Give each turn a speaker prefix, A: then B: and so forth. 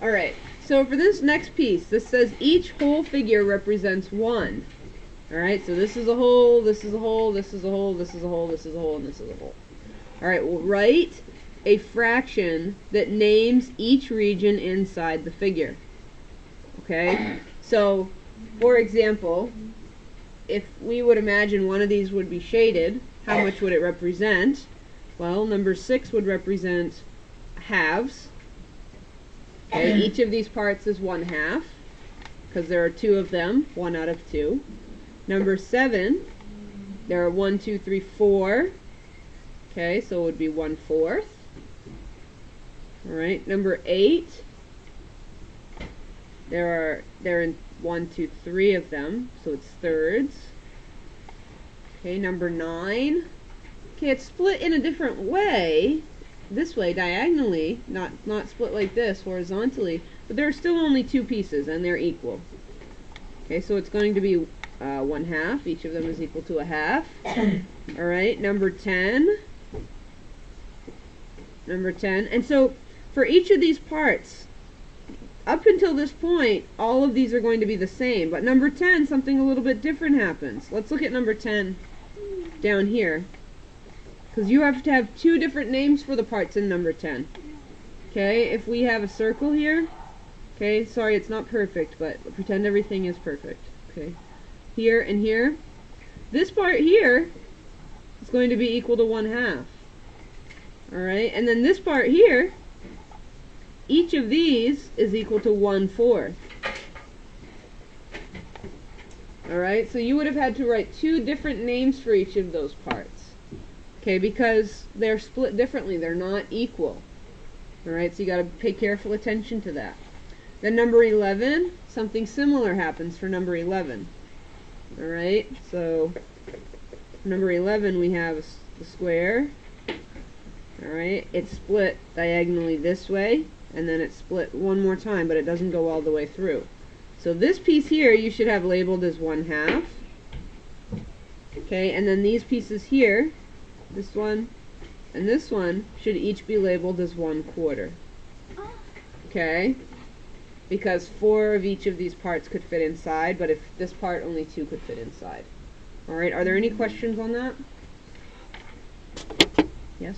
A: Alright, so for this next piece, this says each whole figure represents 1. Alright, so this is a whole, this is a whole, this is a whole, this is a whole, this is a whole, and this is a whole. Alright, well, write a fraction that names each region inside the figure. Okay, so, for example, if we would imagine one of these would be shaded, how much would it represent? Well, number 6 would represent halves. Okay, each of these parts is 1/2, because there are 2 of them, 1 out of 2. Number 7, there are 1, 2, 3, 4. Okay, so it would be 1/4. Alright, number 8, there are 1, 2, 3 of them, so it's thirds. Okay, number 9. Okay, it's split in a different way. This way, diagonally, not split like this, horizontally, but there are still only 2 pieces, and they're equal. Okay, so it's going to be 1/2. Each of them is equal to 1/2. Alright, number 10. Number 10. And so, for each of these parts, up until this point, all of these are going to be the same. But number 10, something a little bit different happens. Let's look at number 10 down here. Because you have to have 2 different names for the parts in number 10. Okay, if we have a circle here, okay, sorry it's not perfect, but pretend everything is perfect. Okay, here and here. This part here is going to be equal to 1/2. Alright, and then this part here, each of these is equal to 1/4. Alright, so you would have had to write 2 different names for each of those parts. Okay, because they're split differently, they're not equal. Alright, so you gotta pay careful attention to that. Then number 11, something similar happens for number 11. Alright, so for number 11 we have the square. Alright, it's split diagonally this way, and then it's split one more time, but it doesn't go all the way through. So this piece here you should have labeled as 1/2. Okay, and then these pieces here, this one and this one, should each be labeled as 1/4. Okay? Because 4 of each of these parts could fit inside, but if this part, only 2 could fit inside. Alright, are there any questions on that? Yes?